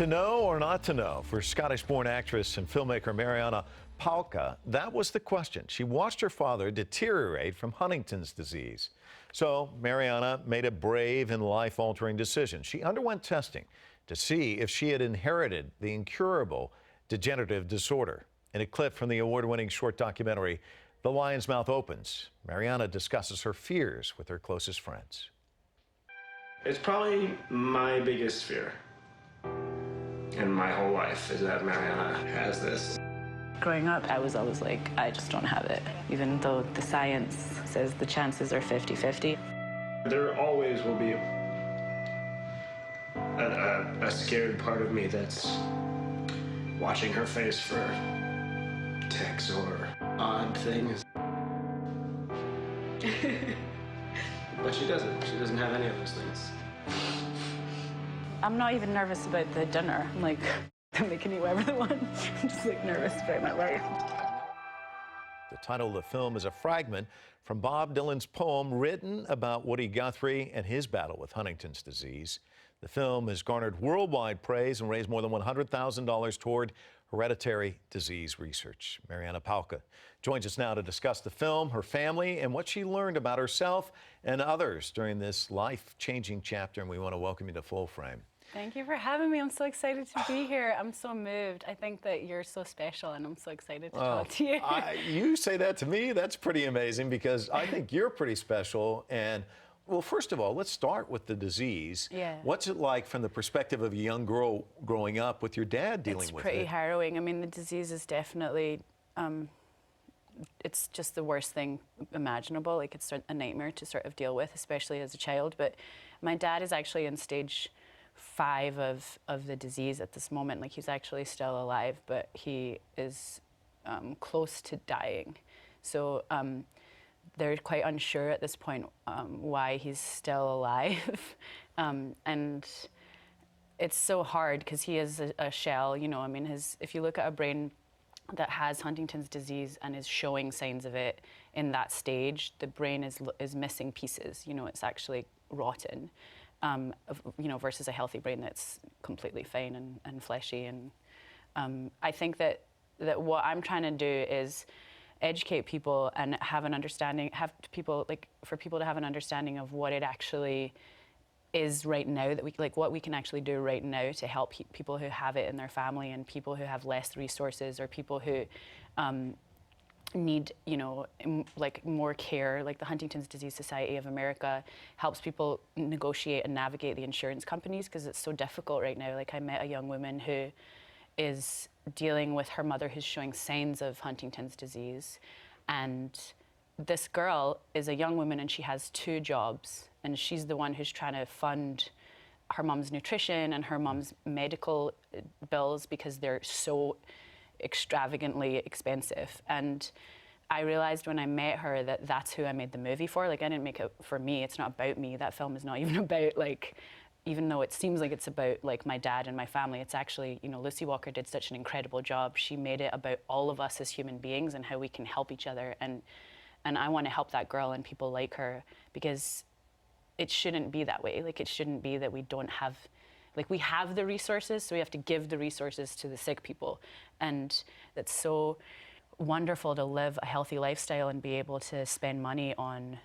To know or not to know, for Scottish-born actress and filmmaker Marianna Palka, that was the question. She watched her father deteriorate from Huntington's disease. So Marianna made a brave and life-altering decision. She underwent testing to see if she had inherited the incurable degenerative disorder. In a clip from the award-winning short documentary, The Lion's Mouth Opens, Marianna discusses her fears with her closest friends. It's probably my biggest fear in my whole life, is that Marianna has this. Growing up, I was always like, I just don't have it, even though the science says the chances are 50-50. There always will be a scared part of me that's watching her face for tics or odd things. But she doesn't. She doesn't have any of those things. I'm not even nervous about the dinner. I'm like, they can eat whatever they want. I'm just like nervous about my life. The title of the film is a fragment from Bob Dylan's poem written about Woody Guthrie and his battle with Huntington's disease. The film has garnered worldwide praise and raised more than $100,000 toward hereditary disease research. Marianna Palka joins us now to discuss the film, her family, and what she learned about herself and others during this life-changing chapter. And we want to welcome you to Full Frame. Thank you for having me. I'm so excited to be here. I'm so moved. I think that you're so special, and I'm so excited to talk to you. You say that to me, that's pretty amazing, because I think you're pretty special. And, well, first of all, let's start with the disease. Yeah. What's it like from the perspective of a young girl growing up with your dad dealing with it? It's pretty harrowing. I mean, the disease is definitely, it's just the worst thing imaginable. Like, it's a nightmare to sort of deal with, especially as a child. But my dad is actually in stage 5 of the disease at this moment. Like, he's actually still alive, but he is close to dying. So they're quite unsure at this point why he's still alive. And it's so hard because he is a shell, you know. I mean, if you look at a brain that has Huntington's disease and is showing signs of it in that stage, the brain is missing pieces. You know, it's actually rotten. You know, versus a healthy brain that's completely fine and fleshy. And I think that what I'm trying to do is educate people and have an understanding, for people to have an understanding of what it actually is right now, that what we can actually do right now to help people who have it in their family, and people who have less resources, or people who need, you know, like more care. Like the Huntington's Disease Society of America helps people negotiate and navigate the insurance companies, because it's so difficult right now. Like, I met a young woman who is dealing with her mother who's showing signs of Huntington's disease, and this girl is a young woman and she has 2 jobs, and she's the one who's trying to fund her mom's nutrition and her mom's medical bills because they're so extravagantly expensive. And I realized when I met her that that's who I made the movie for. Like, I didn't make it for me. It's not about me. That film is not even about, like, even though it seems like it's about, like, my dad and my family, it's actually, you know, Lucy Walker did such an incredible job. She made it about all of us as human beings and how we can help each other. And I want to help that girl and people like her, because it shouldn't be that way. Like, it shouldn't be that we don't have, like, we have the resources, so we have to give the resources to the sick people. And it's so wonderful to live a healthy lifestyle and be able to spend money on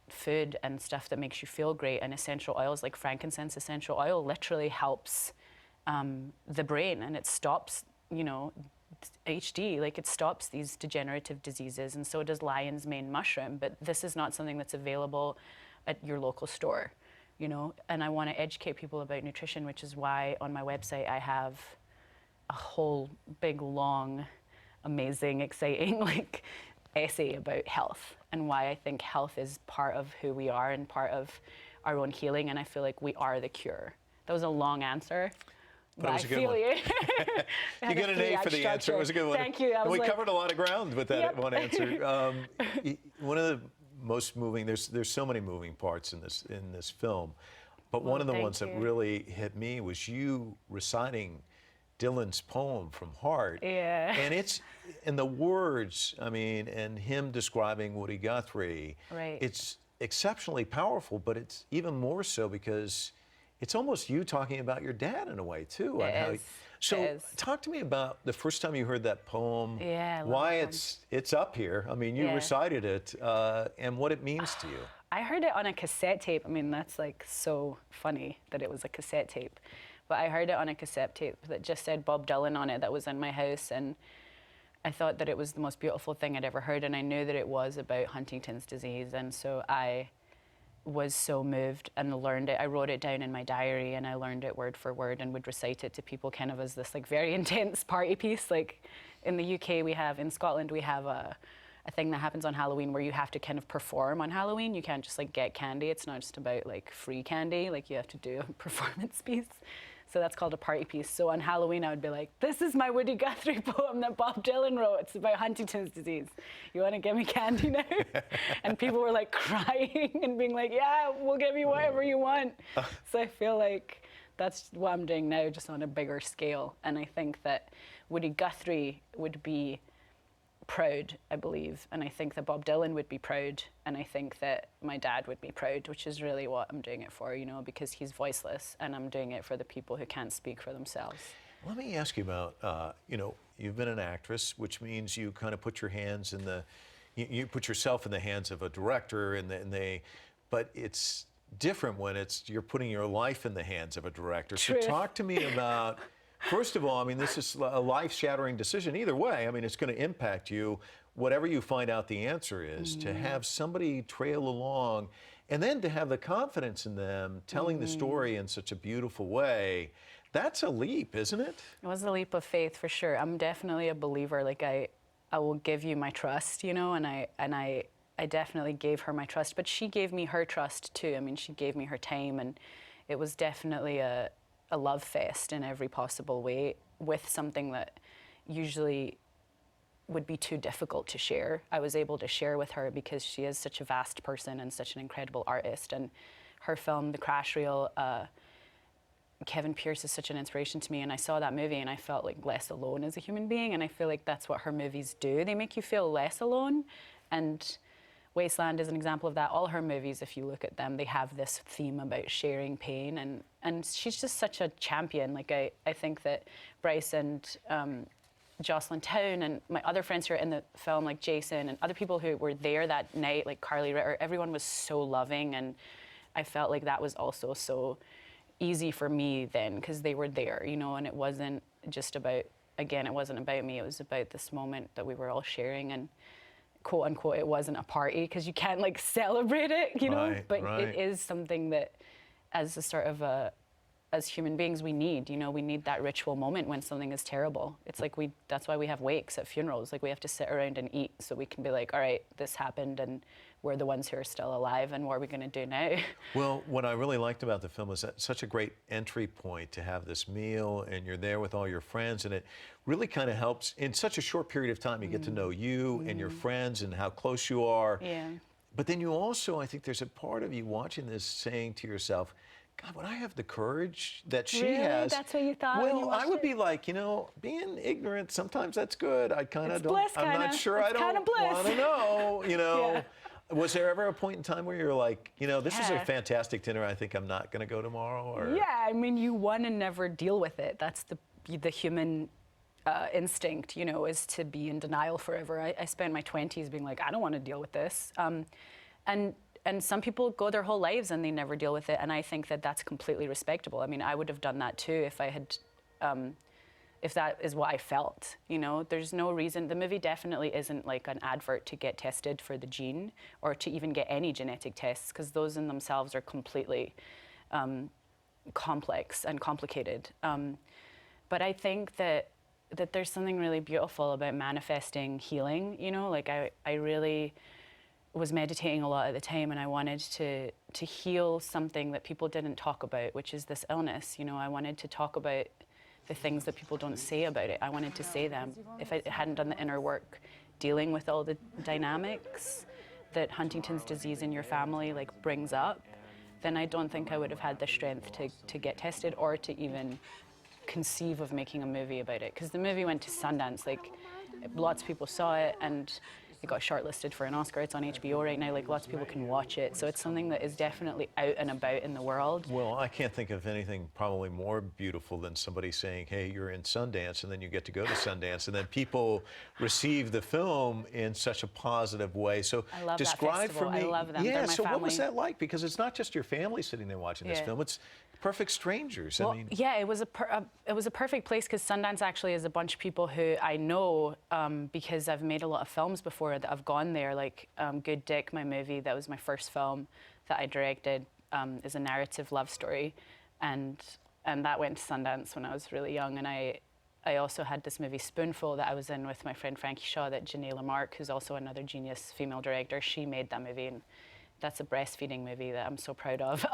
food and stuff that makes you feel great. And essential oils like frankincense essential oil literally helps the brain, and it stops, you know, HD, like, it stops these degenerative diseases, and so does lion's mane mushroom. But this is not something that's available at your local store, you know. And I want to educate people about nutrition, which is why on my website I have a whole big, long, amazing, exciting, like, essay about health, and why I think health is part of who we are and part of our own healing. And I feel like we are the cure. That was a long ansher. But it was a good one. You got an A for the answer. It was a good one. Thank you. And we covered a lot of ground with that one answer. One of the most moving, there's so many moving parts in this film, but one of the ones that really hit me was you reciting Dylan's poem from heart. Yeah. And it's, and the words, I mean, and him describing Woody Guthrie. Right. It's exceptionally powerful, but it's even more so because it's almost you talking about your dad in a way too. It on is. So It is. talk to me about the first time you heard that poem. Yeah, I love why that poem. it's up here. I mean, you Yeah. recited it, and what it means to you. I heard it on a cassette tape. I mean, that's like so funny that it was a cassette tape. But I heard it on a cassette tape that just said Bob Dylan on it that was in my house. And I thought that it was the most beautiful thing I'd ever heard. And I knew that it was about Huntington's disease. And so I was so moved and learned it. I wrote it down in my diary and I learned it word for word and would recite it to people kind of as this like very intense party piece. Like in the UK in Scotland we have a thing that happens on Halloween where you have to kind of perform on Halloween. You can't just like get candy. It's not just about like free candy. Like you have to do a performance piece. So that's called a party piece. So on Halloween, I would be like, this is my Woody Guthrie poem that Bob Dylan wrote. It's about Huntington's disease. You want to give me candy now? And people were like crying and being like, yeah, we'll give you whatever you want. So I feel like that's what I'm doing now, just on a bigger scale. And I think that Woody Guthrie would be proud, I believe, and I think that Bob Dylan would be proud, and I think that my dad would be proud, which is really what I'm doing it for, you know, because he's voiceless, and I'm doing it for the people who can't speak for themselves. Let me ask you about, you know, you've been an actress, which means you kind of put your hands in you put yourself in the hands of a director, but it's different when you're putting your life in the hands of a director. Truth. So talk to me about. First of all, I mean, this is a life-shattering decision either way. I mean, it's going to impact you, whatever you find out the answer is, to have somebody trail along and then to have the confidence in them telling the story in such a beautiful way. That's a leap, isn't it? It was a leap of faith for sure. I'm definitely a believer. Like I will give you my trust, you know, and I definitely gave her my trust, but she gave me her trust too. I mean, she gave me her time, and it was definitely a love fest in every possible way with something that usually would be too difficult to share. I was able to share with her because she is such a vast person and such an incredible artist. And her film, The Crash Reel, Kevin Pearce is such an inspiration to me, and I saw that movie and I felt like less alone as a human being, and I feel like that's what her movies do. They make you feel less alone, and Wasteland is an example of that. All her movies, if you look at them, they have this theme about sharing pain, and she's just such a champion. Like I think that Bryce and Jocelyn Town and my other friends who are in the film, like Jason and other people who were there that night, like Carly Ritter, everyone was so loving, and I felt like that was also so easy for me then because they were there, you know, and it wasn't just about, again, it wasn't about me, it was about this moment that we were all sharing, and quote unquote, it wasn't a party because you can't like celebrate it, you know, Right, but right. it is something that as a sort of as human beings we need, you know, we need that ritual moment when something is terrible. It's like that's why we have wakes at funerals. Like we have to sit around and eat so we can be like, all right, this happened and we're the ones who are still alive and what are we going to do now? Well, what I really liked about the film is that such a great entry point to have this meal and you're there with all your friends, and it really kind of helps in such a short period of time. You get to know you and your friends and how close you are. Yeah. But then you also, I think there's a part of you watching this saying to yourself, God, would I have the courage that she Really? has? That's what you thought when you Well, I watched would it? be like, you know, being ignorant, sometimes that's good. I kind of It's don't, bliss, I'm not kinda. sure It's I don't kinda bliss. want to know, you know. Yeah. Was there ever a point in time where you're like, you know, this is a Yeah. fantastic dinner, I think I'm not going to go tomorrow? Or... Yeah, I mean, you want to never deal with it. That's the human instinct, you know, is to be in denial forever. I spent my 20s being like, I don't want to deal with this. And some people go their whole lives and they never deal with it. And I think that that's completely respectable. I mean, I would have done that too if I had, if that is what I felt, you know. There's no reason. The movie definitely isn't like an advert to get tested for the gene or to even get any genetic tests, because those in themselves are completely complex and complicated. But I think that there's something really beautiful about manifesting healing, you know. Like I really was meditating a lot at the time, and I wanted to heal something that people didn't talk about, which is this illness. You know, I wanted to talk about the things that people don't say about it. I wanted to say them. If I hadn't done the inner work dealing with all the dynamics that Huntington's disease in your family like brings up, then I don't think I would have had the strength to get tested or to even conceive of making a movie about it. Because the movie went to Sundance, like lots of people saw it, and it got shortlisted for an Oscar. It's on HBO right now. Like, lots of people can watch it. So it's something that is definitely out and about in the world. Well, I can't think of anything probably more beautiful than somebody saying, hey, you're in Sundance, and then you get to go to Sundance, and then people receive the film in such a positive way. So I love describe that festival. for me. I love them. Yeah, They're my so what was family. that like? Because it's not just your family sitting there watching this Yeah. film, it's perfect strangers. Well, I mean, yeah, it was a perfect place because Sundance actually is a bunch of people who I know because I've made a lot of films before that have gone there. Like Good Dick, my movie, that was my first film that I directed, is a narrative love story, and that went to Sundance when I was really young. And I also had this movie Spoonful that I was in with my friend Frankie Shaw, that Janae Lamarck, who's also another genius female director, she made that movie, and that's a breastfeeding movie that I'm so proud of.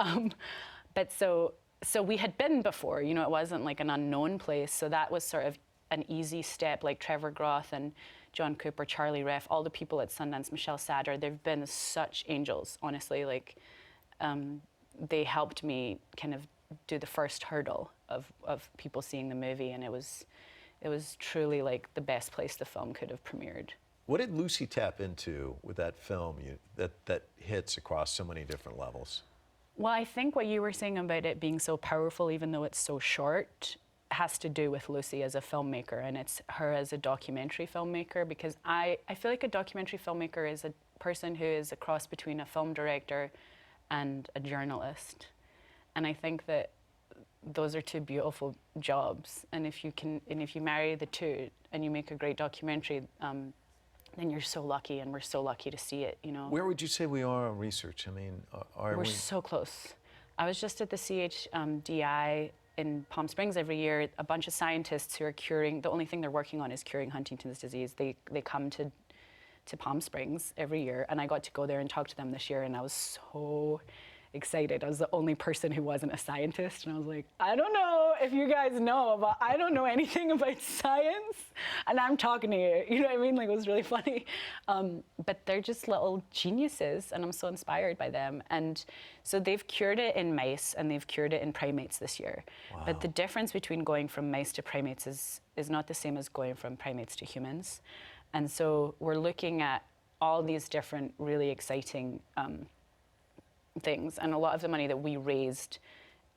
But so we had been before, you know, it wasn't like an unknown place. So that was sort of an easy step, like Trevor Groth and John Cooper, Charlie Reff, all the people at Sundance, Michelle Satter, they've been such angels, honestly. Like, they helped me kind of do the first hurdle of people seeing the movie, and it was truly like the best place the film could have premiered. what did Lucy tap into with that film that hits across so many different levels? Well, I think what you were saying about it being so powerful, even though it's so short, has to do with Lucy as a filmmaker, and it's her as a documentary filmmaker, because I feel like a documentary filmmaker is a person who is a cross between a film director and a journalist. And I think that those are two beautiful jobs, and if you marry the two and you make a great documentary, then you're so lucky, and we're so lucky to see it, you know. Where would you say we are on research? I mean, are We're we? so close. I was just at the CHDI in Palm Springs every year. A bunch of scientists who are curing, the only thing they're working on is curing Huntington's disease. They come to Palm Springs every year, and I got to go there and talk to them this year, and I was so excited. I was the only person who wasn't a scientist, and I was like, I don't know if you guys know, but I don't know anything about science, and I'm talking to you. You know what I mean? Like, it was really funny. But they're just little geniuses, and I'm so inspired by them. And so they've cured it in mice, and they've cured it in primates this year. Wow. But the difference between going from mice to primates is not the same as going from primates to humans. And so we're looking at all these different really exciting things, and a lot of the money that we raised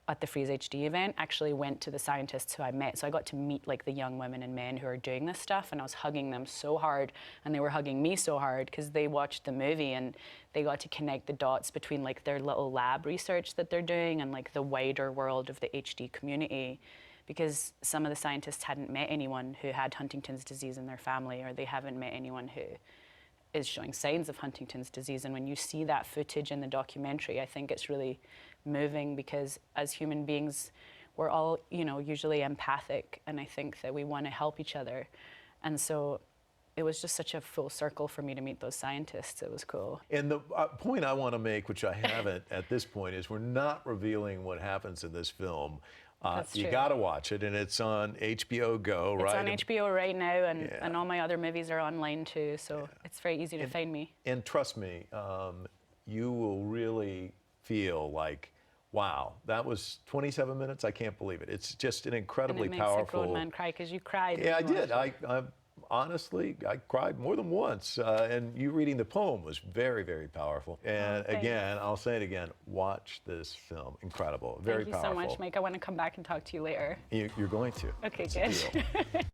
at the Freeze HD event actually went to the scientists who I met. So I got to meet like the young women and men who are doing this stuff, and I was hugging them so hard, and they were hugging me so hard because they watched the movie and they got to connect the dots between like their little lab research that they're doing and like the wider world of the HD community, because some of the scientists hadn't met anyone who had Huntington's disease in their family, or they haven't met anyone who is showing signs of Huntington's disease. And when you see that footage in the documentary, I think it's really moving, because as human beings, we're all, you know, usually empathic, and I think that we want to help each other. And so it was just such a full circle for me to meet those scientists. It was cool. And the point I want to make, which I haven't at this point, is we're not revealing what happens in this film. That's you true. got to watch it, and it's on HBO Go, right? It's on HBO right now, and, Yeah. and all my other movies are online too, so it's very easy to find me. And trust me, you will really feel like, wow, that was 27 minutes. I can't believe it. It's just an And incredibly it makes a powerful. grown man cry, because you cried. Yeah, I when you did. watched it. I honestly, I cried more than once. And you reading the poem was very, very powerful. And thanks. again, I'll say it again, watch this film. Incredible. Very Thank you powerful. so much, Mike. I want to come back and talk to you later. You're going to. Okay, It's a good. deal.